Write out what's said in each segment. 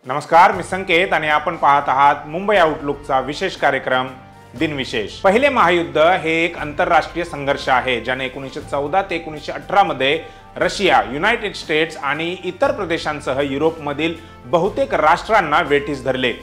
नमस्कार, मी संकेत आणि आपण पाहत आहात मुंबई आउटलुकचा विशेष कार्यक्रम दिनविशेष। पहिले महायुद्ध हे एक आंतरराष्ट्रीय संघर्ष आहे ज्याने 1914 ते 1918 मध्ये रशिया, युनायटेड स्टेट्स आणि इतर प्रदेशांसह युरोपमधील बहुतेक राष्ट्रांना वेठीस धरले।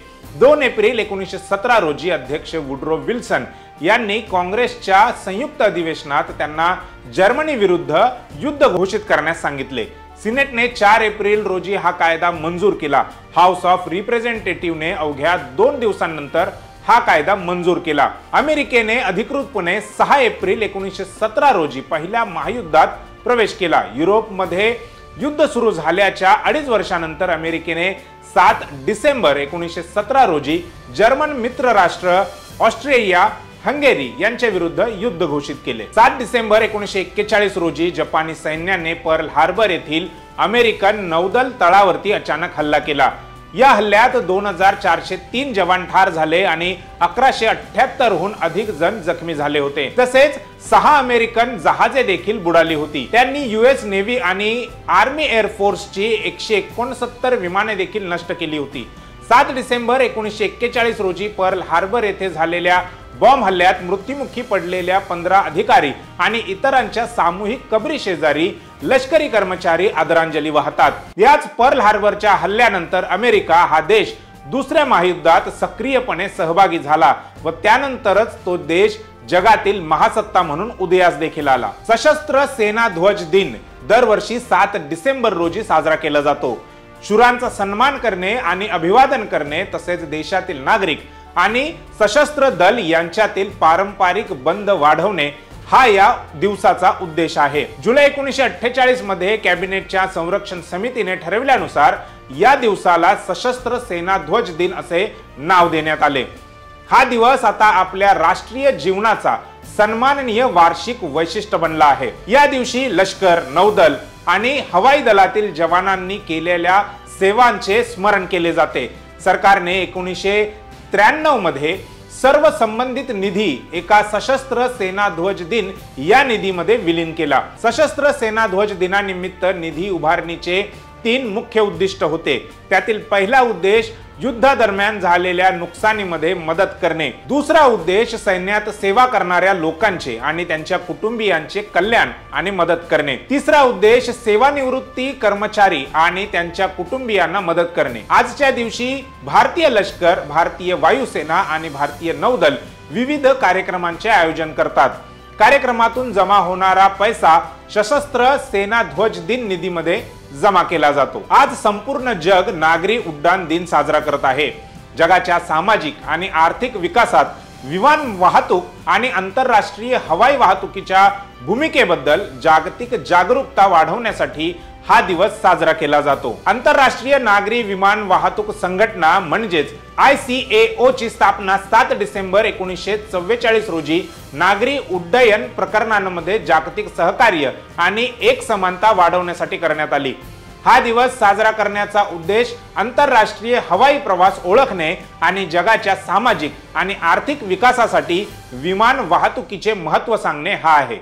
2 एप्रिल 1917 रोजी अध्यक्ष वुड्रो विल्सन यांनी काँग्रेसच्या संयुक्त अधिवेशनात त्यांना जर्मनी विरुद्ध युद्ध घोषित करण्यास सांगितले। सिनेटने 4 एप्रिल रोजी हा कायदा मंजूर केला। हाऊस ऑफ रिप्रेझेंटेटिव्हने अवघ्या 2 दिवसांनंतर हा कायदा मंजूर केला। अमेरिकेने अधिकृतपणे 6 एप्रिल 1917 रोजी पहिल्या महायुद्धात प्रवेश केला। युरोपमध्ये युद्ध सुरू झाल्याच्या 2.5 वर्षांनंतर अमेरिकेने 7 डिसेंबर 1917 रोजी जर्मन मित्र राष्ट्र ऑस्ट्रिया हंगेरी यांच्या विरुद्ध युद्ध घोषित केले। 7 डिसेंबर 1941 रोजी जपानी सैन्याने पर्ल हार्बर येथील अमेरिकन नौदल तळावरती अचानक हल्ला केला। या हल्ल्यात 2403 जवान ठार झाले आणि 1178 हून अधिक जण जखमी झाले होते। तसेच 6 अमेरिकन जहाजे देखील बुडाली होती। त्यांनी यूएस नेव्ही आणि आर्मी एअर फोर्सची 169 विमाने देखील नष्ट केली होती। 7 डिसेंबर 1941 रोजी पर्ल हार्बर येथे झालेल्या बॉम्ब हल्ल्यात मृत्युमुखी पडलेल्या 15 अधिकारी आणि इतरांच्या सामूहिक कबरी शेजारी लष्करी कर्मचारी आदरांजली वाहतात। याच पर्ल हार्बरच्या हल्ल्यानंतर अमेरिका हा देश दुसऱ्या महायुद्धात सक्रियपणे सहभागी झाला व त्यानंतरच तो देश जगातील महासत्ता म्हणून उदयास देखील आला। सशस्त्र सेना ध्वज दिन दरवर्षी 7 डिसेंबर रोजी साजरा केला जातो। शूरांचा सन्मान करणे आणि अभिवादन करणे तसेच देशातील नागरिक आणि सशस्त्र दल यांच्यातील पारंपरिक बंध वाढवणे हा या दिवसाचा उद्देश आहे। जुलै 1948 मध्ये कॅबिनेटच्या संरक्षण समितीने ठरविल्यानुसार या दिवसाला सशस्त्र सेना ध्वज दिन असे नाव देण्यात आले। हा दिवस आता आपल्या राष्ट्रीय जीवनाचा सन्माननीय वार्षिक वैशिष्ट्य बनला आहे। या दिवशी लष्कर, नौदल आणि हवाई दलातील जवानांनी केलेल्या सेवांचे स्मरण केले जाते। सरकारने 1993 मध्ये सर्व संबंधित निधी एका सशस्त्र सेना ध्वज दिन या निधीमध्ये विलीन केला। सशस्त्र सेना ध्वज दिनानिमित्त निधी उभारणीचे 3 मुख्य उद्दिष्ट होते। त्यातील पहिला उद्देश युद्धादरम्यान झालेल्या नुकसानीमध्ये मदत करणे, दुसरा उद्देश सैन्यात सेवा करणाऱ्या लोकांचे आणि त्यांच्या कुटुंबियांचे कल्याण आणि मदत करणे, तिसरा उद्देश सेवानिवृत्ती कर्मचारी आणि त्यांच्या कुटुंबियांना मदत करणे। आजच्या दिवशी भारतीय लष्कर, भारतीय वायुसेना आणि भारतीय नौदल विविध कार्यक्रमांचे आयोजन करतात। कार्यक्रमातून जमा होणारा पैसा सशस्त्र सेना ध्वज दिन निधीमध्ये जमा केला जातो। आज संपूर्ण जग नागरी उड्डाण दिन साजरा करत आहे। जगाच्या सामाजिक आणि आर्थिक विकासात विमान वाहतूक आणि आंतरराष्ट्रीय हवाई वाहतुकीच्या भूमिकेबद्दल जागतिक जागरूकता वाढवण्यासाठी हा दिवस साजरा केला जातो। आंतरराष्ट्रीय नागरी विमान वाहतूक संघटना म्हणजेच ICAO ची स्थापना 7 डिसेंबर 1944 रोजी नागरी उड्डयन प्रकरणांमध्ये जागतिक सहकार्य आणि एकसमानता वाढवण्यासाठी करण्यात आली। हा दिवस साजरा करण्याचा उद्देश आंतरराष्ट्रीय हवाई प्रवास ओळखणे आणि जगाच्या सामाजिक आणि आर्थिक विकासासाठी विमान वाहतुकीचे महत्त्व सांगणे हा आहे।